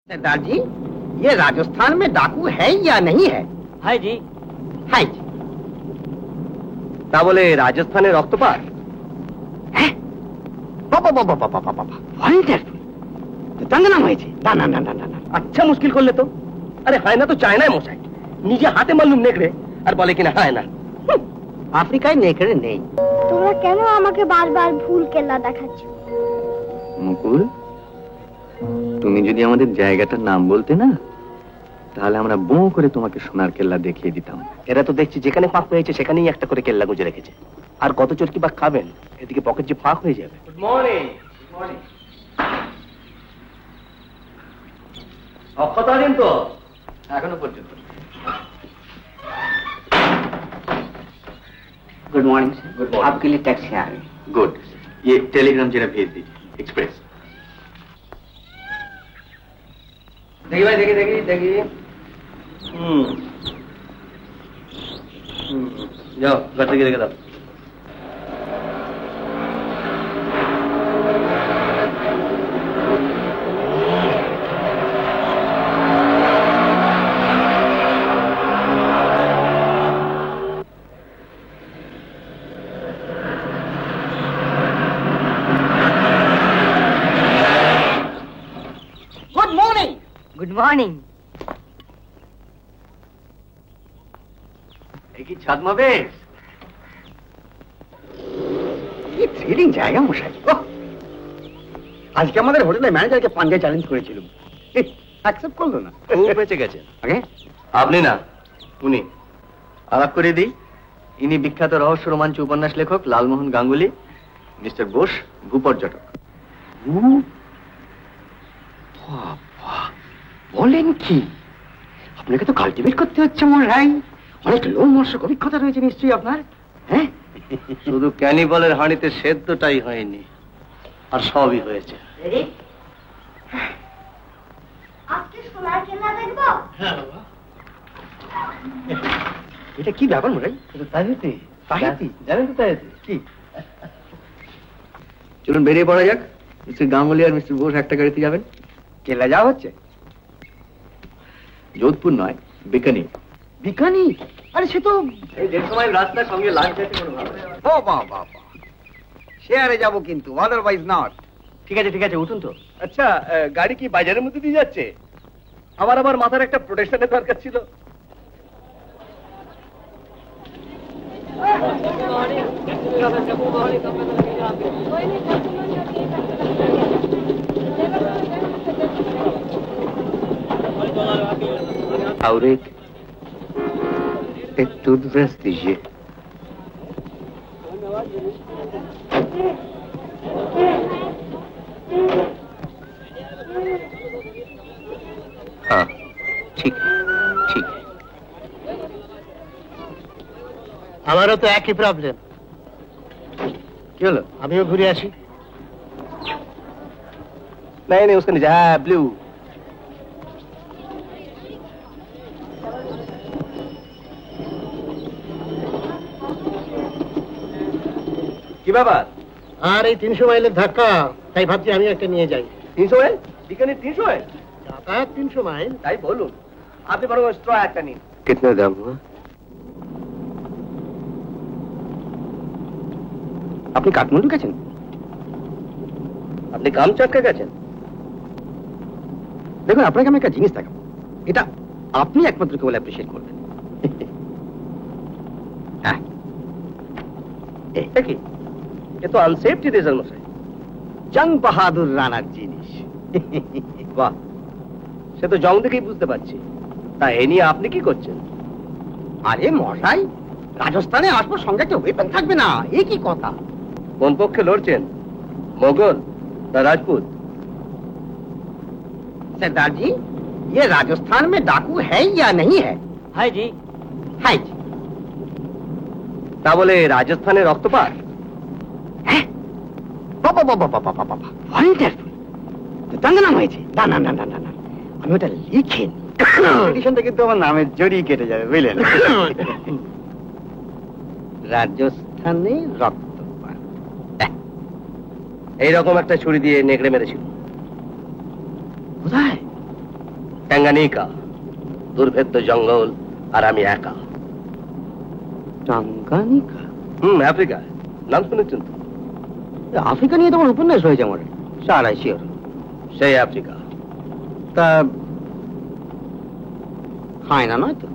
सरदार जी, ये राजस्थान में डाकू है या नहीं है? है जी। है जी। তা বলে রাজস্থানে রক্তপাত? হ্যাঁ, বাবা বাবা বাবা বাবা, ওয়ান্ডারফুল। তো দঙ্গনাম হয়েছে? না না না না না না। আচ্ছা মুশকিল করলে তো। আরে হয় না তো চায়নায় মশাই, নিজে হাতে মারলুম নেকড়ে আর বলে কিনা হয় না। আফ্রিকায় নেকড়ে নেই। তোমরা কেন আমাকে বারবার ভুল কেল্লা দেখাচ্ছ? মুকুল, তুমি যদি আমাদের জায়গাটার নাম বলতে না, তাহলে আমরা বো করে তোমাকে সোনার কেল্লা দেখিয়ে দিতাম। এরা তো দেখছি যেখানে ফাঁক হয়েছে সেখানেই একটা করে কেল্লা গুঁজে রেখেছে। আর কত চোরকি বা খাবেন, এদিকে পকেট যে ফাঁক হয়ে যাবে। Good morning. অক্ষত আছেন তো? এখনো পর্যন্ত। Good morning sir. Good morning. आपके लिए टैक्सी आ रही है। गुड, ये टेलीग्राम जरा भेज दीजिए, एक्सप्रेस। দেখি ভাই, দেখি দেখি দেখি। যাও ঘর থেকে রেখে দাও। Good morning. Good morning. কি ছাদমা বেশ? কি থ্রিলিং জায়গা মশাই। ওহ! আজকে আমাদের হোটেলের ম্যানেজারকে পাঞ্জায় চ্যালেঞ্জ করেছিলাম, অ্যাকসেপ্ট করলো না। খুব বেঁচে গেছেন। আগে আপনি না, উনি। আলাপ করে দিই, ইনি বিখ্যাত রহস্য রোমাঞ্চ উপন্যাস লেখক লালমোহন গাঙ্গুলি, মিস্টার বোস ভূপর্যটক। বলেন কি? আপনাকে তো কাল্টিভেট করতে হচ্ছে মশাই। অনেক লোমহর্ষক অভিজ্ঞতা রয়েছে নিশ্চয়ই আপনার। হ্যাঁ, শুধু ক্যানিবলের হাঁড়িতে সেদ্ধটাই হয়নি, আর সবই হয়েছে। আজকে সোনার কেল্লা দেখবো? এটা কি ব্যাপার মশাই? Tahiti Tahiti? জানেন তো তাহিতি কি? চলুন বেরিয়ে পড়া যাক। মিস্টার গাঙ্গুলি আর মিস্টার বোস একটা গাড়িতে যাবেন। কেলা যাওয়া হচ্ছে? যোধপুর নয়, বিকানির। বিকানি? আরে সে তো এই 150 মাইল রাস্তার সঙ্গে লাঞ্চ যেতে কোনো ভালো না। ও বাবা, শেয়ারে যাবো কিন্তু, আদারওয়াইজ নট। ঠিক আছে ঠিক আছে, উঠুন তো। আচ্ছা, গাড়ি কি বাজারের মধ্যে দিয়ে যাচ্ছে? আমার মাথার একটা প্রোটেকশনের দরকার ছিল। और एक टूथब्रश दीजिए। हाँ ठीक है, ठीक है। আমারও তো একই প্রবলেম। কি হলো? আমিও ঘুরে আসি। नहीं नहीं, उसका नीचे। हाँ, ब्लू। কি ব্যাপার? আর এই 300 মাইলের ধাক্কা, তাই ভাবছি আমি একটা নিয়ে যাই। 300 মাইল? বিকানির 300 মাইল? যাতায়াত 300 মাইল। তাই বলুন। আপনি বরং স্ট্র একটা নিন। कितना दाम हुआ? আপনি কাঠমান্ডু গেছেন? আপনি কামচাটকা গেছেন? দেখুন, আপনাকে আমি একটা জিনিস দেখাবো, এটা আপনি একমাত্র কেবল অ্যাপ্রিশিয়েট করবেন। হ্যাঁ, এটা কি? এ তো আনসেফটি রেজাল্ট মশাই। জং বাহাদুর রানার জিনিস। বাহ, সে তো জং দেখেই বুঝতে পারছি। তা এ নিয়ে আপনি কি করছেন? আরে মশাই, রাজস্থানে আসবো, সঙ্গে একটা ওয়েপন থাকবে না, এ কি কথা? কোন পক্ষে লড়ছেন, মোগল না রাজপুত? सरदार जी, ये राजस्थान में डाकू है या नहीं है? है जी। है जी। তা বলে রাজস্থানে রক্তপাত? হ্যাঁ, বাবা বাবা বাবা বাবা, ওয়ান্ডারফুল। তো দঙ্গনাম হয়েছে? না না না না না না, আমি ওটা লিখে এডিশনটা কিন্তু আমার নামের জড়িয়ে কেটে যাবে, বুঝলেন? রাজস্থানে রক্তপাত। এইরকম একটা ছুরি দিয়ে নেকড়ে মেরেছিল। কোথায়? ট্যাঙ্গানিকা, দুর্ভেদ্য জঙ্গল, আর আমি একা। টাঙ্গানিকা? আফ্রিকা। নাম শুনেছেন তো? আফ্রিকা নিয়ে তোমার উপন্যাস হয়েছে আমার, সারাই শিওর। সেই আফ্রিকা। তা হায়না নয় তো?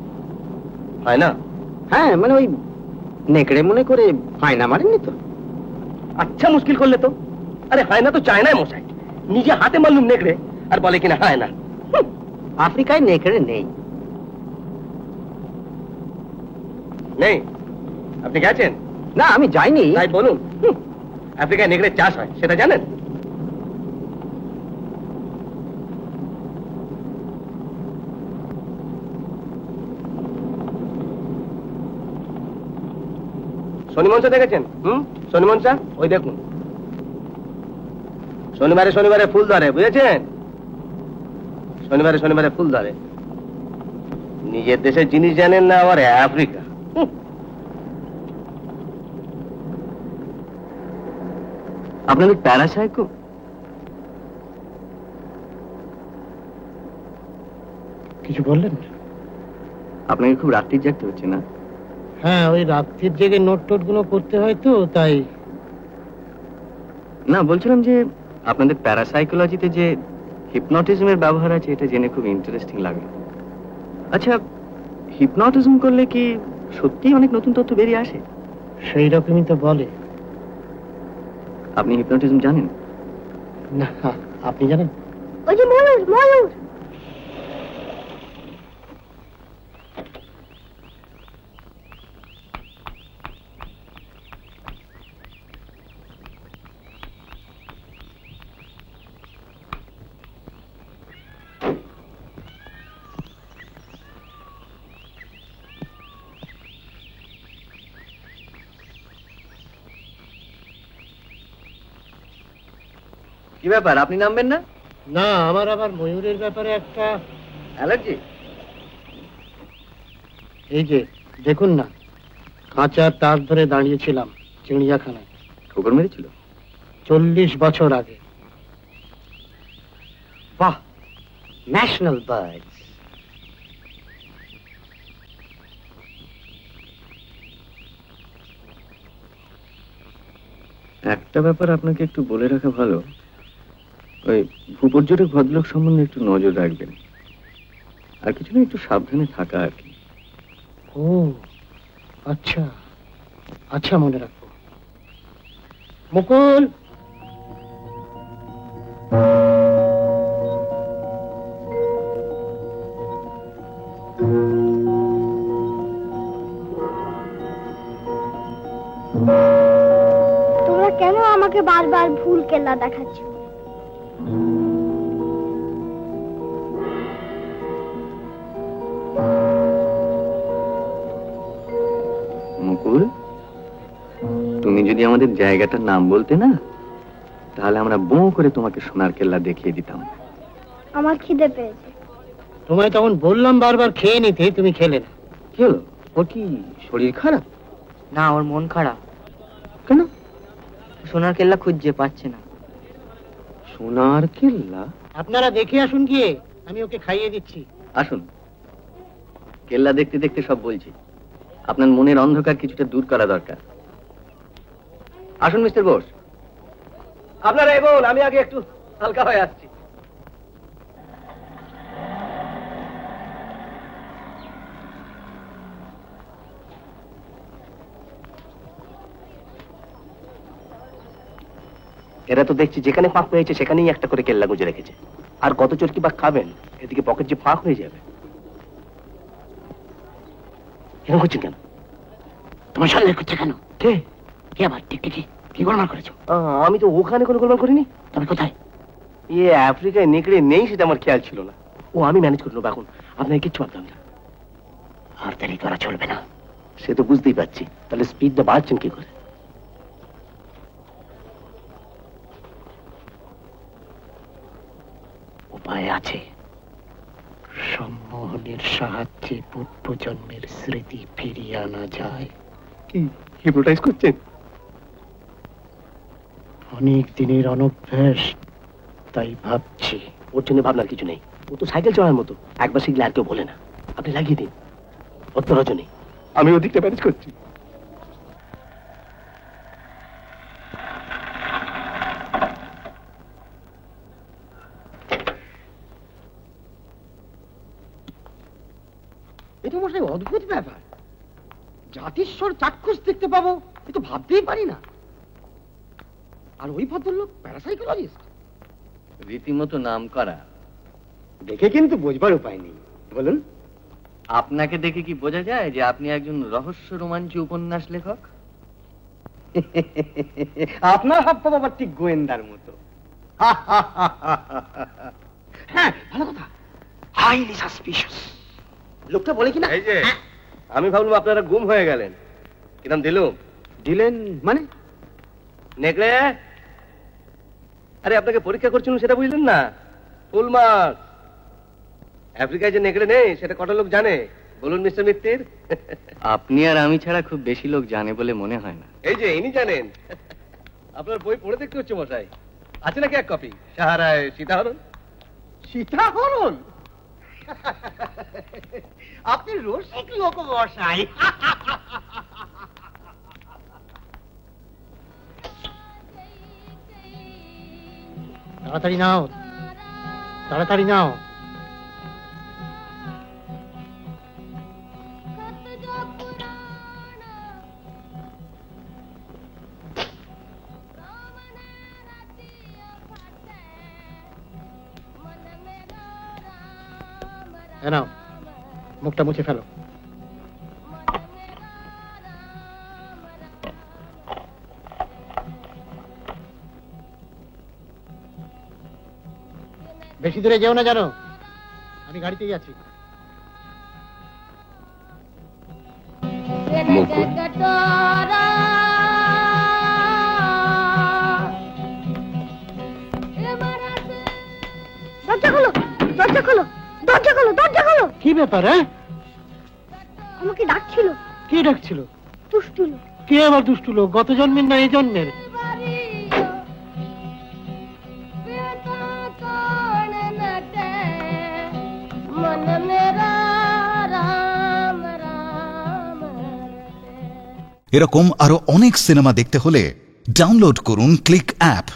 হয় না? হ্যাঁ, মানে ওই নেকড়ে মনে করে হায়না মারেননি তো? আচ্ছা, মুশকিল করলে তো। আরে হয় না তো চায় না মশাই, নিজে হাতে মারলুম নেকড়ে, আর বলে কিনা হয় না। আফ্রিকায় নেকড়ে নেই। নেই? আপনি গেছেন? না, আমি যাইনি। তাই বলুন। আফ্রিকায় নেকড়ে চাষ হয়, সেটা জানেন? শনিমঞ্চ দেখেছেন? শনিমঞ্চ ওই দেখুন, শনিবারে শনিবারে ফুল ধরে, বুঝেছেন? শনিবারে শনিবারে ফুল ধরে। নিজের দেশের জিনিস জানেন না, আবার আফ্রিকা। আপনাদের প্যারাসাইকো? কিছু বললেন? আপনাকে খুব রাত্রির জাগতে হচ্ছে না? হ্যাঁ, ওই রাত্রির জেগে নোট টোট গুলো করতে হয় তো, তাই। না, বলছিলাম যে আপনাদের প্যারাসাইকোলজিতে যে হিপনোটিজমের ব্যবহার আছে, এটা জেনে খুব ইন্টারেস্টিং লাগলো। আচ্ছা, হিপনোটিজম করলে কি সত্যিই অনেক নতুন তথ্য বেরিয়ে আসে? সেই রকমই তো বলে। আপনি হিপনোটিজম জানেন? না, আপনি জানেন? ওই যে ময়ূর, ময়ূর। কি ব্যাপার, আপনি নামবেন না? না, আমার আবার ময়ূরের ব্যাপারে একটা অ্যালার্জি? এই যে দেখুন না, কাঁচা তার ধরে দাঁড়িয়েছিলাম চিড়িয়াখানায়। ঠোকর মেরেছিল? 40 বছর আগে। বাহ, ন্যাশনাল বার্ডস। একটা ব্যাপার আপনাকে একটু বলে রাখা ভালো, ওই ভূপর্যটক ভদ্রলোক সম্বন্ধে একটু নজর রাখবেন, আর কিছু না, একটু সাবধানে থাকা আর কি। ও আচ্ছা আচ্ছা, মনে রাখবো। মুকুল, তোমরা কেন আমাকে বারবার ভুল কেল্লা দেখাচ্ছ? মুকুল, তুমি যদি আমাদের জায়গাটার নাম বলতে না, তাহলে আমরা বউ করে তোমাকে সোনার কেল্লা দেখিয়ে দিতাম। আমার খিদে পেয়েছে। তোমায় তখন বললাম বারবার খেয়ে নিতে, তুমি খেলে না। কি হলো, ওর কি শরীর খারাপ? না, ওর মন খারাপ। কেন? সোনার কেল্লা খুঁজছে, পাচ্ছে না। সোনার কেল্লা? আপনারা দেখে আসুন গিয়ে, আমি ওকে খাইয়ে দিচ্ছি। আসুন, কেল্লা দেখতে দেখতে সব বলছি। আপনার মনের অন্ধকার কিছুটা দূর করা দরকার। আসুন মিস্টার বোস। আপনারা এগোন, আমি আগে একটু হালকা হয়ে আসছি। এরা তো দেখছি যেখানে ফাঁক হয়েছে সেখানেই একটা করে কেল্লা গুঁজে রেখেছে। আর কত চোরকি বা খাবেন, এদিকে পকেট যে ফাঁক হয়ে যাবে। এরকম করছেন কেন? তোমার সন্দেহ করছে কেন? কে? কে আবার? টিকটিকি কি গোলমাল করেছো? আমি তো ওখানে কোনো গোলমাল করিনি। তবে কোথায়? আফ্রিকায় নেকড়ে নেই, সেটা আমার খেয়াল ছিল না। ও, আমি ম্যানেজ করে নেবো এখন, আপনাকে কিচ্ছু ভাবতাম না। আর দেরি করা চলবে না। সে তো বুঝতেই পারছি, তাহলে স্পিডটা বাড়ছেন কি করে? উপায় আছে। সম্মোহনের সাহায্যে পূর্বজন্মের স্মৃতি ফিরিয়ে আনা যায়। কি হিপনোটাইজ করছেন? অনেক দিনের অনভ্যাস, তাই ভাবছি। ওর জন্য ভাবনার কিছু নেই। ও তো সাইকেল চড়ার মতো, একবার শিখলে আর কেউ বলে না। আপনি লাগিয়ে দিন, অত রজনী, আমি ওদিকটা ম্যানেজ করছি। এটা মশাই অদ্ভুত ব্যাপার, জাতিস্বর চাক্ষুষ দেখতে পাবো এ তো ভাবতেই পারি না। আর ওই ভদ্রলোক প্যারাসাইকোলজিস্ট, রীতিমতো নাম করা। দেখে কিন্তু বোঝবার উপায় নেই, বলুন। আপনাকে দেখে কি বোঝা যায় যে আপনি একজন রহস্য রোমাঞ্চ উপন্যাস লেখক? আপনার হাত তো বাবা ঠিক গোয়েন্দার মতো। হ্যাঁ, ভালো কথা, হাইলি সাসপিশিয়াস। লোকটা বলে কিনা, এই যে আমি ভাবলাম আপনারা গুম হয়ে গেলেন, কিরম দিলুম? দিলেন মানে? নেকড়ে, আরে আপনাকে পরীক্ষা করছিলাম সেটা বুঝলেন না? Full mark. আফ্রিকায় যে নেকড়ে নেই সেটা কটা লোক জানে বলুন মিস্টার মিত্তির? আপনি আর আমি ছাড়া খুব বেশি লোক জানে বলে মনে হয় না। এই যে ইনি জানেন। আপনার বই পড়ে দেখতে হচ্ছে মশাই, আছে নাকি এক কপি? সাহারায় সীতাহরণ। সীতাহরণ? আপনি রসিক লোক মশাই। তাড়াতাড়ি নাও, তাড়াতাড়ি নাও। নাও, মুখটা মুছে ফেলো। বেশি দূরে যেও না জানো, আমি গাড়িতেই আছি। মুকুল, দরজা খোলো, দরজা খোলো, দরজা খোলো, দরজা খোলো। কি ব্যাপার? হ্যাঁ, আমাকে ডাকছিল কে ডাকছিল? দুষ্টু লোক। কে আবার দুষ্টু লোক? গত জন্মের না এই জন্মের? এরকম আরো অনেক সিনেমা দেখতে হলে ডাউনলোড করুন ক্লিক অ্যাপ।